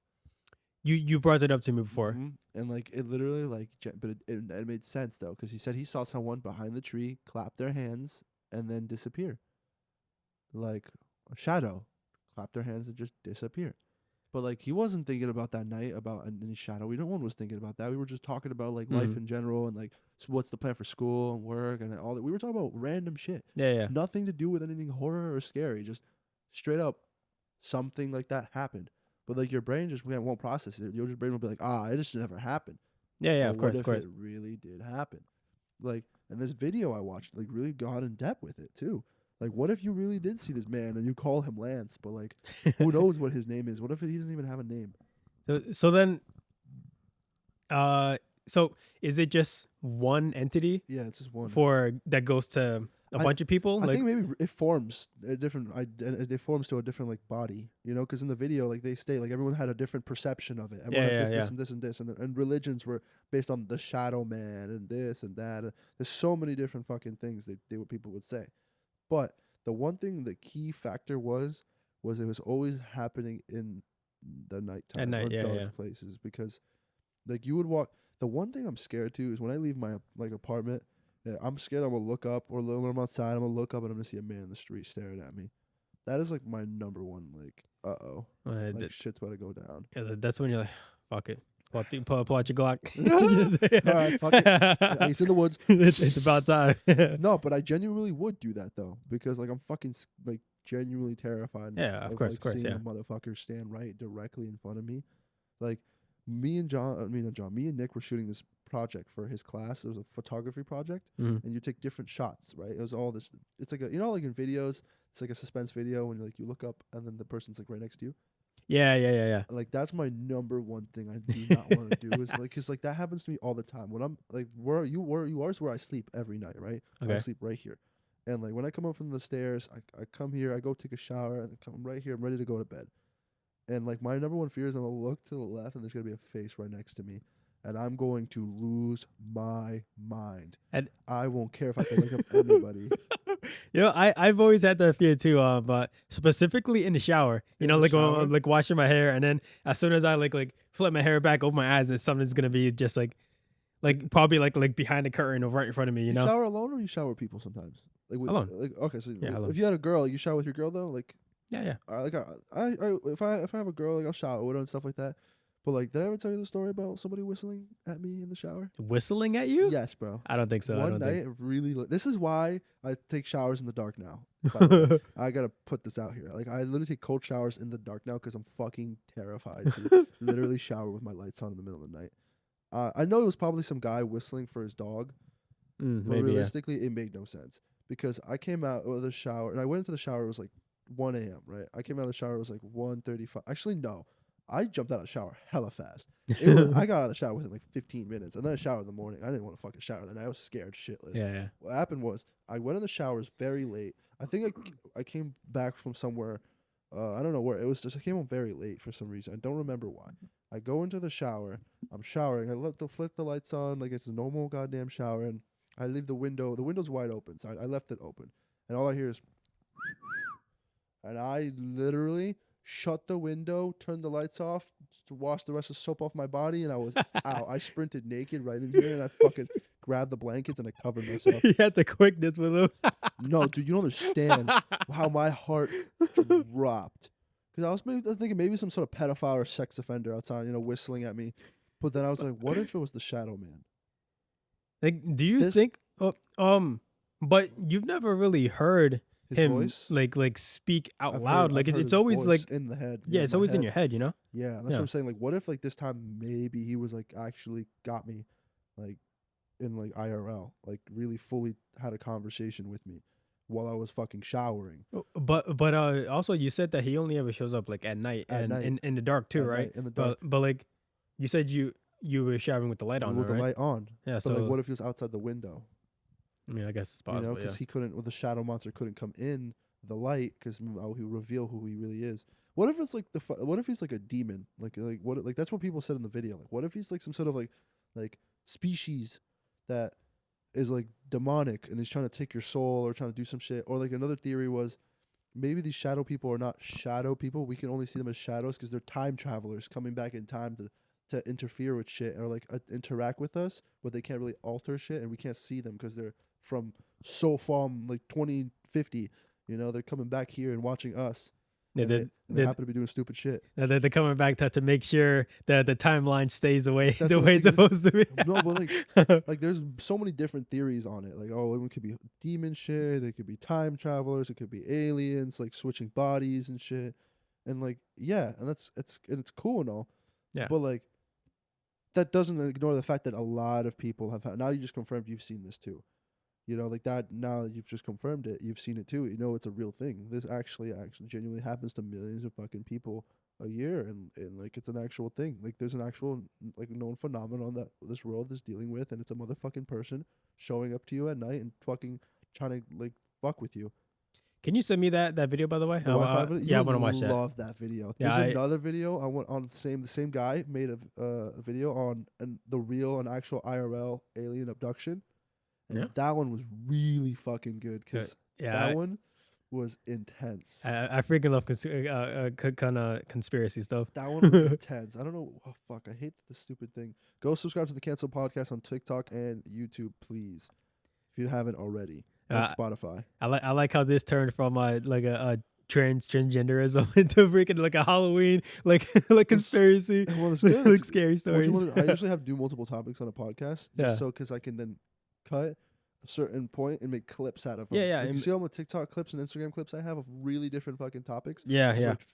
You brought it up to me before. And like it literally like but it made sense though, because he said he saw someone behind the tree clap their hands and then disappear. Like a shadow. Clap their hands and just disappear. But like he wasn't thinking about that night about any shadow. No one was thinking about that. We were just talking about like life in general and like what's the plan for school and work and all that. We were talking about random shit. Yeah. Nothing to do with anything horror or scary. Just straight up something like that happened. But like your brain just won't process it. Your brain will be like, it just never happened. Yeah, But of course, what of course. if it really did happen? Like, and this video I watched like really got in depth with it too. Like, what if you really did see this man and you call him Lance, but like, who knows what his name is? What if he doesn't even have a name? So then, so is it just one entity Yeah, it's just one. for that goes to a bunch of people? I Like, think maybe it forms a different. It forms to a different like body, you know, because in the video, like they state, like everyone had a different perception of it. Everyone had this and this and this, and religions were based on the shadow man and this and that. There's so many different fucking things what people would say. But the one thing, the key factor was it was always happening in the nighttime At night, or dark yeah. places, because like you would walk. The one thing I'm scared to is when I leave my like apartment, I'm scared I'm gonna look up, or when I'm outside, I'm gonna look up and I'm gonna see a man in the street staring at me. That is like my number one, like, like shit's about to go down. Yeah, that's when you're like, fuck it. Pull out your Glock. All right, fuck it. He's in the woods. It's about time. No, but I genuinely would do that though, because like I'm fucking like genuinely terrified. Yeah, of course, seeing yeah. a motherfucker stand right directly in front of me. Like me and Nick were shooting this project for his class. It was a photography project, and you take different shots, right? It was all this. It's like like in videos, it's like a suspense video when you look up and then the person's like right next to you. Yeah. Like that's my number one thing I do not want to do is like, cause like that happens to me all the time. When I'm like, where you are is where I sleep every night, right? Okay. I sleep right here, and like when I come up from the stairs, I come here, I go take a shower, and come right here. I'm ready to go to bed, and like my number one fear is I'm gonna look to the left and there's gonna be a face right next to me, and I'm going to lose my mind. And I won't care if I can wake up anybody. You know, I've always had that fear too, but specifically in the shower. You know, like when I'm like washing my hair, and then as soon as I like flip my hair back over my eyes, and something's gonna be just like probably like behind the curtain or right in front of me. You know, shower alone or you shower with people sometimes? Like alone. Like okay, so Yeah, alone. if you had a girl, you shower with your girl though, like. Yeah. Like if I have a girl, like I'll shower with her and stuff like that. But like, did I ever tell you the story about somebody whistling at me in the shower? Whistling at you? Yes, bro. I don't think so. One night, this is why I take showers in the dark now. By the way. I gotta put this out here. Like, I literally take cold showers in the dark now because I'm fucking terrified to literally shower with my lights on in the middle of the night. I know it was probably some guy whistling for his dog, but maybe, realistically, it made no sense because I came out of the shower and I went into the shower. It was like 1 a.m. Right? I came out of the shower. It was like 1:35. Actually, no. I jumped out of the shower hella fast. I got out of the shower within like 15 minutes, and then I showered in the morning. I didn't want to fucking shower then. I was scared shitless. Yeah. What happened was I went in the showers very late. I think I came back from somewhere I don't know where it was. Just I came home very late for some reason. I don't remember why. I go into the shower. I'm showering. I flick the lights on like it's a normal goddamn shower, and I leave the window. The window's wide open, so I left it open, and all I hear is, and I literally shut the window, turned the lights off, to wash the rest of the soap off my body, and I was out. I sprinted naked right in here, and I fucking grabbed the blankets and I covered myself. You had the quickness with him. No, dude, you don't understand how my heart dropped. Because I was thinking maybe some sort of pedophile or sex offender outside, whistling at me. But then I was like, what if it was the Shadow Man? Like, do you think? But you've never really heard His him voice? like speak out I've loud. heard- like I've heard it's his always voice like in the head. yeah, it's my always in head. your head, you know. Yeah, that's Yeah. what I'm saying. Like, what if like this time maybe he was like actually got me, like in like IRL, like really fully had a conversation with me while I was fucking showering But also you said that he only ever shows up like at night At and night. in the dark too, At right? night, in the dark. But like you said you were showering with the light on, with the right? light on. Yeah. But So like, what if he was outside the window? I mean, I guess it's possible. Because he couldn't, the shadow monster couldn't come in the light because he would reveal who he really is. What if it's like what if he's like a demon? Like what? Like that's what people said in the video. Like what if he's like some sort of like species that is like demonic and he's trying to take your soul or trying to do some shit. Or like another theory was maybe these shadow people are not shadow people. We can only see them as shadows because they're time travelers coming back in time to interfere with shit or like interact with us, but they can't really alter shit and we can't see them because they're from so far like 2050. They're coming back here and watching us. Yeah, And they happen to be doing stupid shit. they're coming back to make sure that the timeline stays the way That's the what way I'm it's thinking. supposed to be. No, but there's so many different theories on it. Like, oh, it could be demon shit. It could be time travelers. It could be aliens, like switching bodies and shit. And like, yeah, and it's cool and all. Yeah. But like, that doesn't ignore the fact that a lot of people have. Now you just confirmed you've seen this too. Like that. Now that you've just confirmed it, you've seen it too. It's a real thing. This actually genuinely happens to millions of fucking people a year, and like it's an actual thing. Like there's an actual like known phenomenon that this world is dealing with, and it's a motherfucking person showing up to you at night and fucking trying to like fuck with you. Can you send me that video, by the way? The Wi-Fi video? Yeah, I You want to would watch that. love that video. Yeah, There's another video I went on the same guy made a video on the real and actual IRL alien abduction. And Yeah. that one was really fucking good because that one was intense. I freaking love kind of conspiracy stuff. That one was intense. I don't know. Oh, fuck. I hate this stupid thing. Go subscribe to the Cancel Podcast on TikTok and YouTube, please. If you haven't already. And Spotify. I like how this turned from like a transgenderism into freaking like a Halloween like conspiracy. Well, it's good. like scary stories. I usually have to do multiple topics on a podcast. Yeah. So because I can then cut a certain point and make clips out of them. Yeah. Like you see all my TikTok clips and Instagram clips I have of really different fucking topics. Yeah. Just like,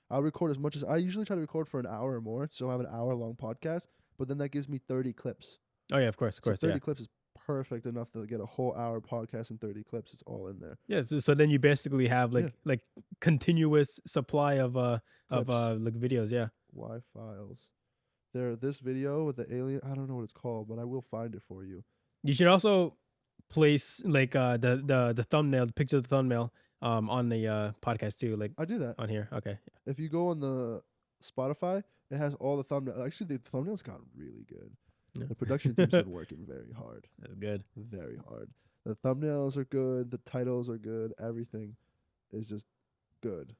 I'll record as much as I usually try to record for an hour or more, so I have an hour-long podcast. But then that gives me 30 clips. Oh yeah, of course. So 30 clips is perfect enough to get a whole hour podcast and 30 clips. It's all in there. Yeah. So then you basically have like continuous supply of Clips. like videos. Yeah. Y-files. This video with the alien. I don't know what it's called, but I will find it for you. You should also place like the thumbnail, the picture of the thumbnail on the podcast too, like I do that. on here. Okay. If you go on the Spotify, it has all the thumbnails. Actually, the thumbnails got really good. Yeah. The production team's been working very hard. That's good. Very hard. The thumbnails are good. The titles are good. Everything is just good.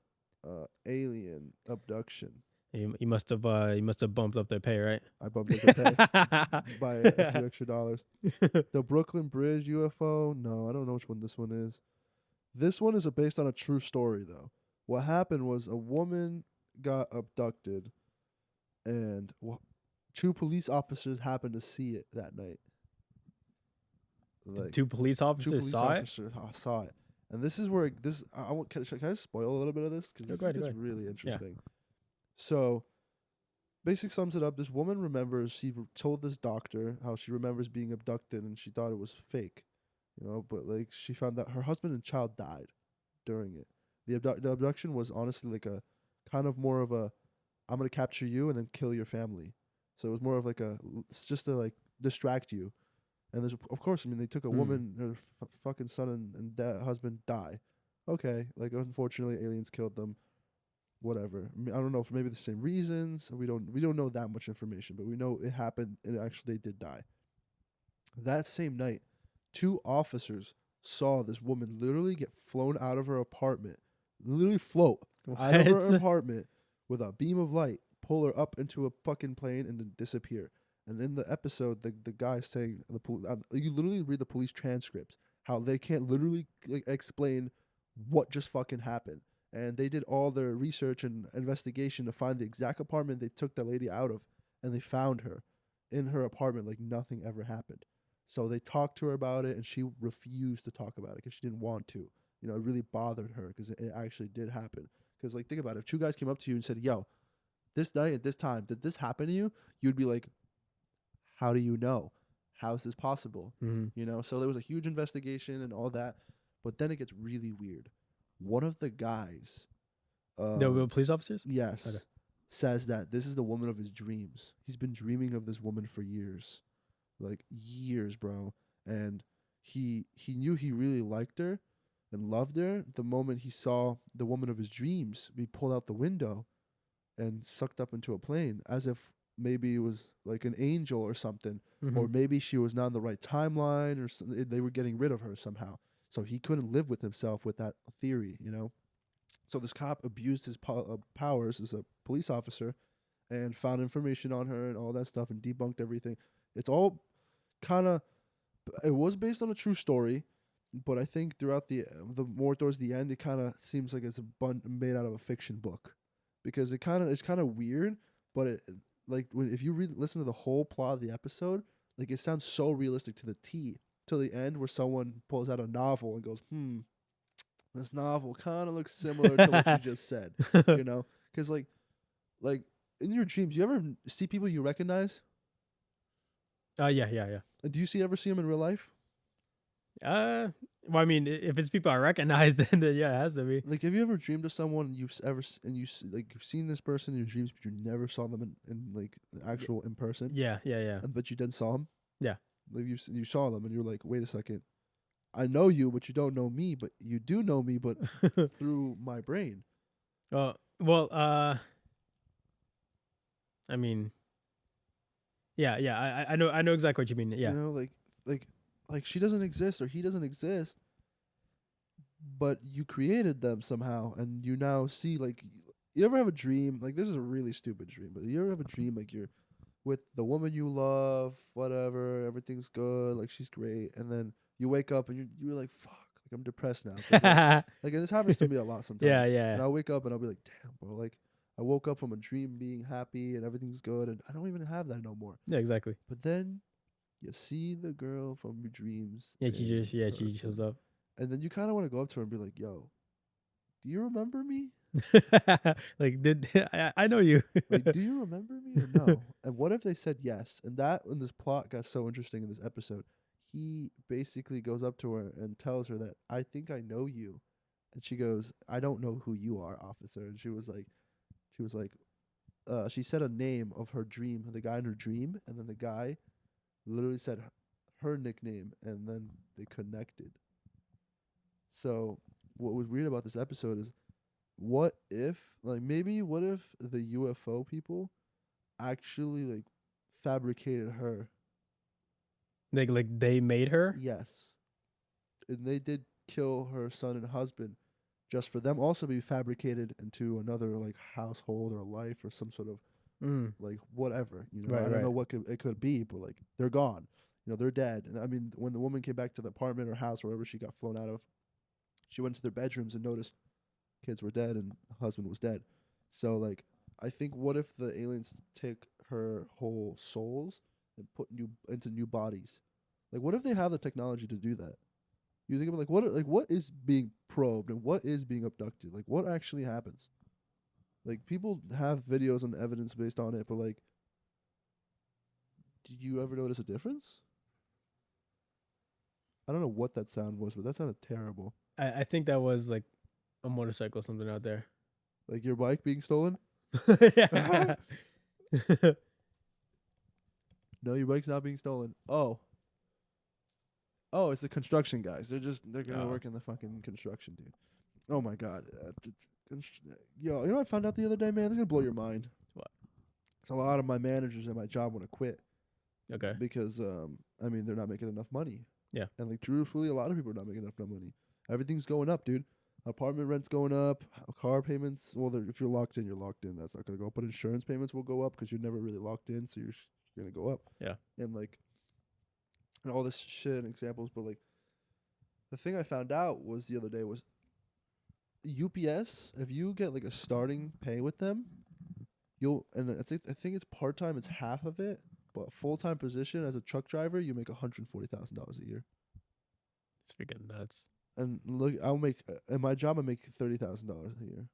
Alien abduction. You must have bumped up their pay, right? I bumped up the pay by a few extra dollars. The Brooklyn Bridge UFO. No, I don't know which one this one is. This one is based on a true story, though. What happened was a woman got abducted, and two police officers happened to see it that night. Like Two police officers saw it. Saw it, and this is where can I spoil a little bit of this because No, this go ahead, is go ahead. really interesting. So, basic sums it up. This woman remembers she told this doctor how she remembers being abducted and she thought it was fake, but like she found that her husband and child died during it. The abduction was honestly like a kind of more of a I'm gonna capture you and then kill your family. So it was more of like it's just to like distract you. And there's of course they took a woman, her fucking son and husband die. Okay, like unfortunately aliens killed them. whatever. I mean, I don't know if maybe the same reasons. We don't know that much information, but we know it happened and actually they did die. That same night, 2 officers saw this woman literally get flown out of her apartment, literally float out of her What? apartment with a beam of light, pull her up into a fucking plane, and then disappear. And in the episode, the guy saying you literally read the police transcripts how they can't literally explain what just fucking happened. And they did all their research and investigation to find the exact apartment they took that lady out of, and they found her in her apartment like nothing ever happened. So they talked to her about it, and she refused to talk about it because she didn't want to. You know, it really bothered her because it actually did happen. Because, like, think about it. If 2 guys came up to you and said, yo, this night at this time, did this happen to you? You'd be like, how do you know? How is this possible? Mm-hmm. You know, so there was a huge investigation and all that. But then it gets really weird. One of the guys, The police officers? yes, Okay. says that this is the woman of his dreams. He's been dreaming of this woman for years. Like years, bro. And he knew he really liked her and loved her the moment he saw the woman of his dreams be pulled out the window and sucked up into a plane, as if maybe it was like an angel or something, Mm-hmm. or maybe she was not in the right timeline, or they were getting rid of her somehow. So he couldn't live with himself with that theory, you know. So this cop abused his powers as a police officer and found information on her and all that stuff and debunked everything. It's all kind of, it was based on a true story, but I think throughout the more towards the end, it kind of seems like it's made out of a fiction book, because it's kind of weird, but it, like if you listen to the whole plot of the episode, like it sounds so realistic to the T till the end, where someone pulls out a novel and goes, this novel kind of looks similar to what you just said, you know, because like in your dreams, you ever see people you recognize? Yeah. Do you ever see them in real life? Well, I mean, if it's people I recognize, then yeah, it has to be. Like, have you ever dreamed of someone and you've seen this person in your dreams, but you never saw them in like actual in person? Yeah. But you then saw them. Yeah. Like you saw them and you're like, wait a second, I know you, but you don't know me, but you do know me, but through my brain. Well, I mean, yeah, I know exactly what you mean. Yeah. You know, like she doesn't exist or he doesn't exist, but you created them somehow, and you now see, like, you ever have a dream, like, this is a really stupid dream, but you ever have a dream like you're with the woman you love, whatever, everything's good, like she's great, and then you wake up and you're like, fuck, like I'm depressed now. 'Cause, like and this happens to me a lot sometimes. Yeah. And I'll wake up and I'll be like, damn, bro, like I woke up from a dream being happy and everything's good, and I don't even have that no more. Yeah, exactly. But then you see the girl from your dreams. Yeah, in she person. shows up. And then you kind of want to go up to her and be like, yo, do you remember me? Like, I know you? Like, do you remember me or no? And what if they said yes? And that, when this plot got so interesting in this episode, he basically goes up to her and tells her that, I think I know you. And she goes, I don't know who you are, officer. And she was like, she said a name of her dream, the guy in her dream. And then the guy literally said her nickname, and then they connected. So what was weird about this episode is, what if the UFO people actually like fabricated her? Like they made her? Yes. And they did kill her son and husband just for them also be fabricated into another like household or life or some sort of like whatever, you know. Right, I don't right. know what it could be, but like they're gone. You know, they're dead. And I mean, when the woman came back to the apartment or house or wherever she got flown out of, she went to their bedrooms and noticed kids were dead and husband was dead. So like, I think, what if the aliens take her whole souls and put into new bodies? Like, what if they have the technology to do that? You think about what is being probed and what is being abducted? Like, what actually happens? Like, people have videos and evidence based on it, but like, did you ever notice a difference? I don't know what that sound was, but that sounded terrible. I think that was like a motorcycle or something out there. Like your bike being stolen? Yeah. No, your bike's not being stolen. Oh, it's the construction guys. They're gonna Oh. work in the fucking construction, dude. Oh my god, Yo, you know what I found out the other day, man? This is gonna blow your mind. What? So a lot of my managers at my job want to quit Okay. because I mean they're not making enough money. Yeah. And like truthfully, a lot of people are not making enough money. Everything's going up, dude. Apartment rent's going up. Car payments. Well, if you're locked in, you're locked in. That's not gonna go up. But insurance payments will go up because you're never really locked in, so you're gonna go up. Yeah. And like, and all this shit and examples, but like, the thing I found out was the other day was UPS. If you get like a starting pay with them, and I think it's part time. It's half of it, but full time position as a truck driver, you make $140,000 a year. It's freaking nuts. And look, I'll make in my job I make $30,000 a year.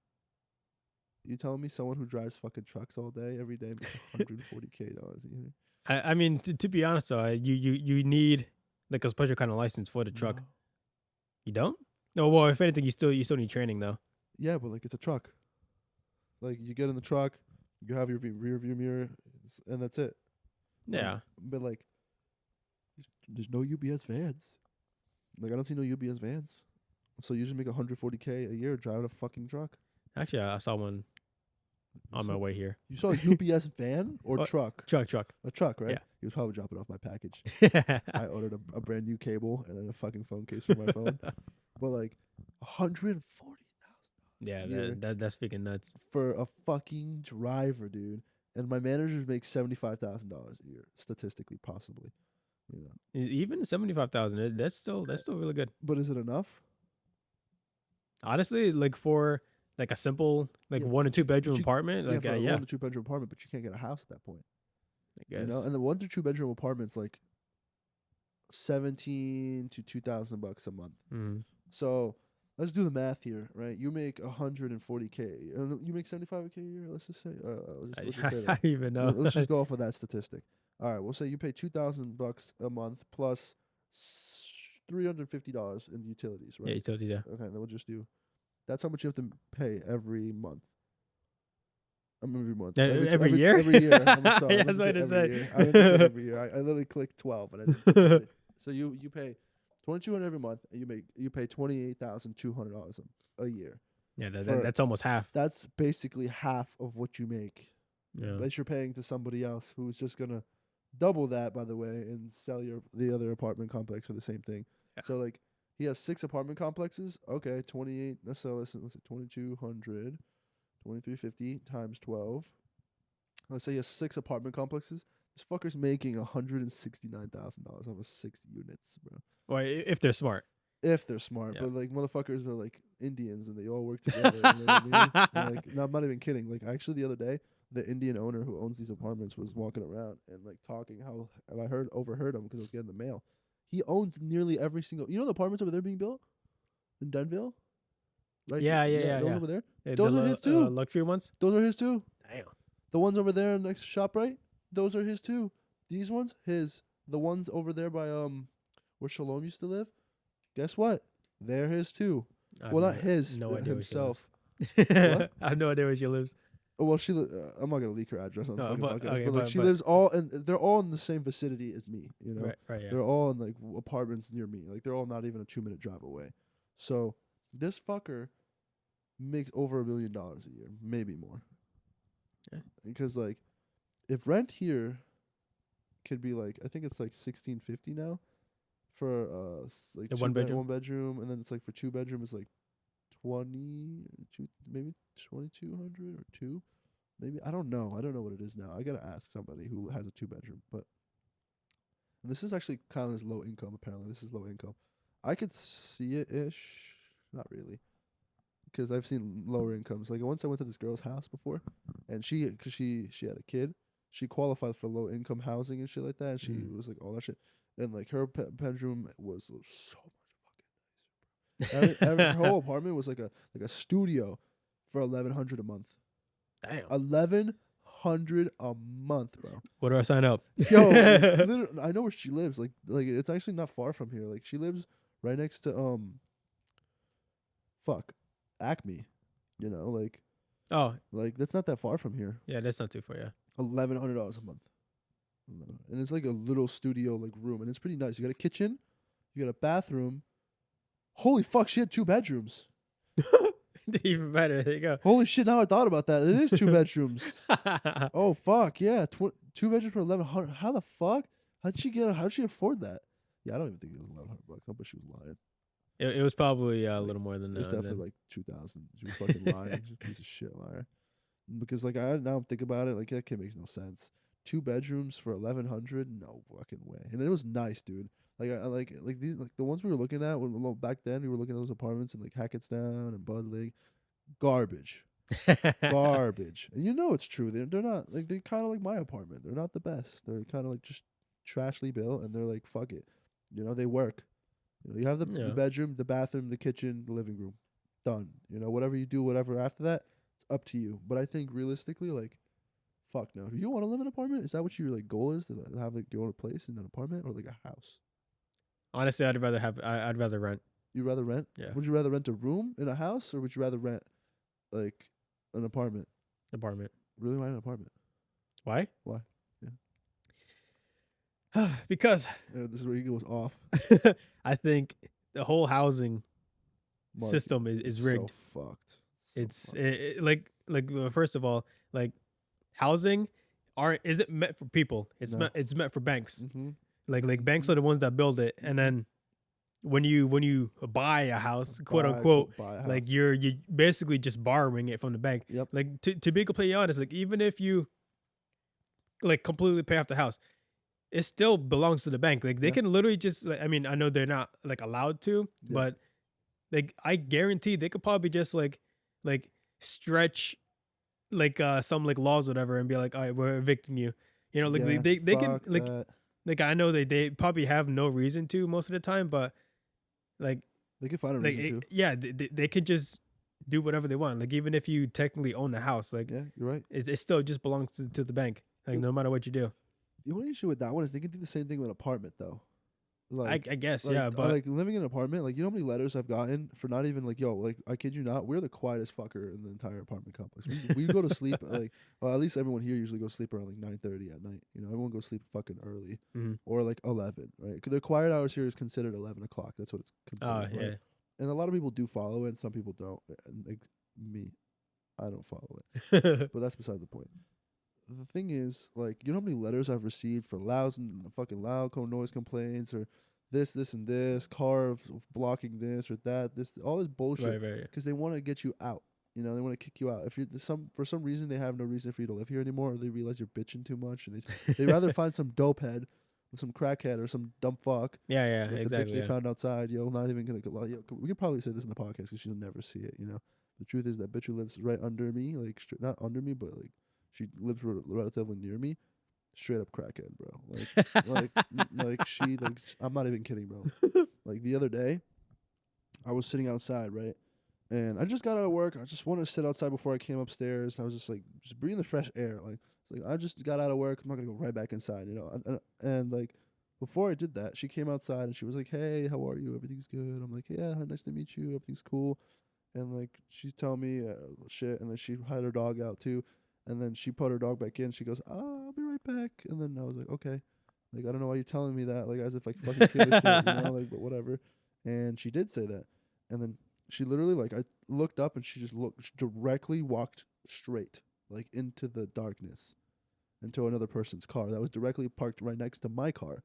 You telling me someone who drives fucking trucks all day every day makes $140K a year? I mean, to be honest though, you need like a special kind of license for the truck. No. You don't? No. Well, if anything, you still need training though. Yeah, but like it's a truck. Like you get in the truck, you have your rear view mirror, and that's it. Yeah. But like, there's no UPS vans. Like I don't see no UPS vans. So you just make $140K a year driving a fucking truck. Actually, I saw one on my way here. You saw a UPS van or truck? Truck. A truck, right? Yeah. He was probably dropping off my package. I ordered a brand new cable and then a fucking phone case for my phone. But like, $140,000. Yeah, year that's freaking nuts. for a fucking driver, dude. And my managers make $75,000 a year, statistically, possibly. You know, Even 75,000, that's still really good. but is it enough? Honestly, like for like a simple like Yeah, 1 or 2 bedroom you- apartment, like for a yeah, 1 or 2 bedroom apartment, but you can't get a house at that point. I guess. You know, and the 1 to 2 bedroom apartment's like $17 to $2,000 a month. Mhm. So let's do the math here, right? You make $140K. You make $75K a year. Let's just say. Let's just say I that. don't even know. Let's just go off of that statistic. All right, we'll say you pay $2,000 a month plus $350 in utilities, right? Yeah, utility. Yeah. Okay, then we'll just do. That's how much you have to pay every month. Every month. Every year? Every year. I'm sorry. Yeah, I meant that's to what say I every said. year. I meant to say every year. I literally clicked 12, and I didn't. click every- So you pay $2,200 every month, and you pay $28,200 a year. Yeah, For- that's almost half. That's basically half of what you make. Yeah. That you're paying to somebody else who's just gonna double that, by the way, and sell the other apartment complex for the same thing. Yeah. So like he has 6 apartment complexes. Okay, 28. Let's say 2,200, 2,350 times 12. Let's say he has 6 apartment complexes. This fucker's making $169,000 off of 6 units, bro. Well, if they're smart. If they're smart, Yeah. but like motherfuckers are like Indians and they all work together. You know what I mean? And, like, no, I'm not even kidding. Like actually, the other day, the Indian owner who owns these apartments was walking around and like talking and I overheard him because I was getting the mail. He owns nearly every single. You know the apartments over there being built in Denville, right? Yeah. Those over there. Yeah, Those the are his too. luxury ones. Those are his too. Damn. The ones over there next to ShopRite, those are his too. These ones, his. The ones over there by where Shalom used to live, guess what? They're his too. Well, not his, no idea himself. Where she lives. What? I have no idea where she lives. Oh, well, I'm not gonna leak her address on the No, fucking but- podcast, okay, but like but- she but- lives all, and they're all in the same vicinity as me. You know, Right. Yeah. they're all in like apartments near me. Like they're all not even a 2-minute drive away. So this fucker makes over $1 million a year, maybe more. Yeah. Because like, if rent here could be like, I think it's like $1,650 now for like The one bedroom? 1 bedroom, and then it's like for 2 bedroom it's like 22, maybe 2,200 or 2. Maybe I don't know. I don't know what it is now. I gotta ask somebody who has a 2 bedroom. But and this is actually kind of as low income. Apparently, this is low income. I could see it ish. Not really, because I've seen lower incomes. Like once I went to this girl's house before, and she had a kid. She qualified for low income housing and shit like that. And she was like all that shit, and like her bedroom was so much fucking nicer. Her whole apartment was like a studio for $1,100 a month. Damn. $1,100 a month, bro. Where do I sign up? Yo, literally, I know where she lives. Like it's actually not far from here. Like she lives right next to Acme. You know, like that's not that far from here. Yeah, that's not too far. Yeah. $1,100 a month, and it's like a little studio like room, and it's pretty nice. You got a kitchen, you got a bathroom. Holy fuck, she had 2 bedrooms. Even better. There you go. Holy shit! Now I thought about that. It is 2 bedrooms. Oh fuck yeah! 2 bedrooms for 1,100. How the fuck? How'd she afford that? Yeah, I don't even think it was $1,100. I bet she was lying. It was probably a little more than It was that. definitely like 2,000. She was fucking lying. She's a piece of shit liar. Because like now I'm thinking about it, like that kid makes no sense. 2 bedrooms for 1,100? No fucking way. And it was nice, dude. Like I like these like the ones we were looking at when back then we were looking at those apartments in like Hackettstown and Bud Lake. Garbage. Garbage. And you know it's true. They're not like they're kind of like my apartment. They're not the best. They're kind of like just trashly built, and they're like fuck it. You know they work. You know you have the Yeah. bedroom, the bathroom, the kitchen, the living room. Done. You know whatever you do, whatever after that, it's up to you. But I think realistically, like, fuck no. Do you want to live in an apartment? Is that what your like goal is to have like your own place in an apartment or like a house? Honestly, I'd rather rent. You'd rather rent? Yeah. Would you rather rent a room in a house or would you rather rent like an apartment? Apartment. Really, why an apartment? Why? Why? Because This is where he goes off. I think the whole housing Market system is rigged. So fucked. So It's fucked. first of all, like housing isn't meant for people. It's No. it's meant for banks. Mm-hmm. Like banks are the ones that build it, and then when you buy a house, quote unquote, like you're basically just borrowing it from the bank. Yep. Like to be completely honest, like even if you like completely pay off the house, it still belongs to the bank. Like they Yeah. can literally just like, I mean, I know they're not like allowed to, Yeah. but like I guarantee they could probably just like stretch like some like laws whatever and be like, all right, we're evicting you. You know, like Yeah, they can fuck like that. like I know they probably have no reason to most of the time, but like They can find a like reason to. yeah, they could just do whatever they want. Like even if you technically own the house, like Yeah, you're right. it still just belongs to the bank. Like Yeah. no matter what you do. The only issue with that one is they can do the same thing with an apartment though. I guess Like, yeah, but like living in an apartment, like you know how many letters I've gotten for not even like like I kid you not, we're the quietest fucker in the entire apartment complex. We go to sleep like well at least everyone here usually goes to sleep around like 9:30 at night. You know everyone goes to sleep fucking early Mhm. or like 11, right? 'Cause their quiet hours here is considered 11 o'clock. That's what it's considered. yeah. Right? And a lot of people do follow it, and some people don't. And like me, I don't follow it. But that's beside the point. The thing is, like, you know how many letters I've received for fucking loud noise complaints or this, and this, car blocking this or that, this, all this bullshit. right. Because they want to get you out. You know, they want to kick you out. If you're for some reason they have no reason for you to live here anymore, or they realize you're bitching too much, and they rather find some dope head, or some crackhead, or some dumb fuck. Yeah, Like the bitch exactly. they Yeah. found outside, not even gonna we could probably say this in the podcast because she'll never see it. You know, the truth is that bitch who lives right under me, like not under me, but like she lives relatively near me. Straight up crackhead, bro. I'm not even kidding, bro. Like the other day, I was sitting outside, right, and I just got out of work. I just wanted to sit outside before I came upstairs. I was just breathing the fresh air. Like it's like I just got out of work. I'm not gonna go right back inside, you know. And like before I did that, she came outside and she was like, "Hey, how are you? Everything's good." I'm like, "Yeah, nice to meet you. Everything's cool." And like she's telling me shit, and then she had her dog out too, and then she put her dog back in. She goes, I'll be right back." And then I was like, "Okay." Like I don't know why you're telling me that, like as if I fucking give a shit, you know, like but whatever. And she did say that, and then she literally like I looked up and she just directly walked straight like into the darkness, into another person's car that was directly parked right next to my car,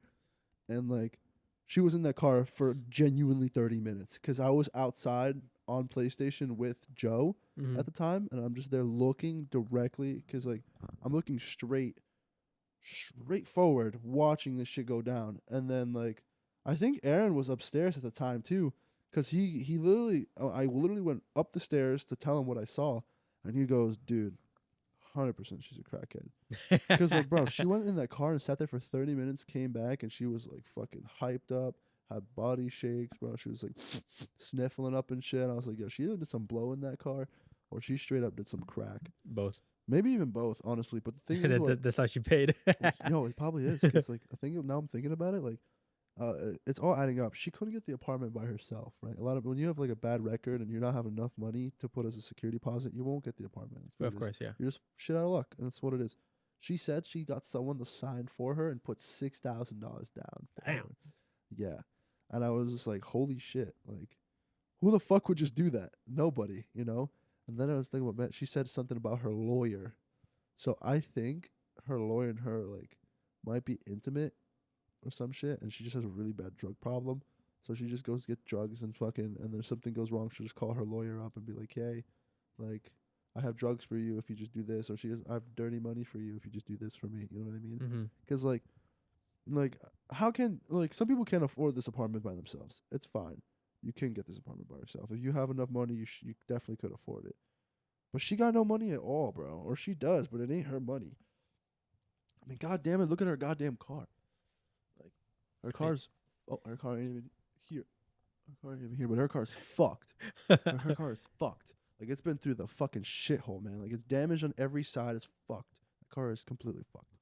and like she was in that car for genuinely 30 minutes because I was outside on PlayStation with Joe Mhm. at the time, and I'm just there looking directly because like I'm looking straight forward, watching this shit go down, and then like I think Aaron was upstairs at the time too, because he literally I literally went up the stairs to tell him what I saw, and he goes, "Dude, 100% she's a crackhead." Because like, bro, she went in that car and sat there for 30 minutes, came back, and she was like fucking hyped up, had body shakes, bro. She was like sniffling up and shit. I was like, yo, she either did some blow in that car, or she straight up did some crack. Both. Maybe even both, honestly. But the thing is, That's how she paid. yo, it probably is. Because like, now I'm thinking about it, like, it's all adding up. She couldn't get the apartment by herself, right? A lot of when you have like a bad record and you're not having enough money to put as a security deposit, you won't get the apartment. That's what Of it is. course, yeah. You're just shit out of luck, and that's what it is. She said she got someone to sign for her and put $6,000 down. For Damn. her. Yeah, and I was just like, holy shit, like, Who the fuck would just do that? Nobody, you know? And then I was thinking about, man, she said something about her lawyer. So I think her lawyer and her, like, might be intimate or some shit, and she just has a really bad drug problem. So she just goes to get drugs and fucking, and then if something goes wrong, she'll just call her lawyer up and be like, hey, like, I have drugs for you if you just do this. Or she goes, I have dirty money for you if you just do this for me. You know what I mean? Mm-hmm. Because, like, how can, like, some people can't afford this apartment by themselves. It's fine. You can get this apartment by yourself. If you have enough money, you definitely could afford it. But she got no money at all, bro. Or she does, but it ain't her money. I mean, god damn it, look at her goddamn car. Like, her car's, her car ain't even here. Her car ain't even here, but her car's fucked. Her car is fucked. Like, it's been through the fucking shithole, man. Like, it's damaged on every side. It's fucked. The car is completely fucked.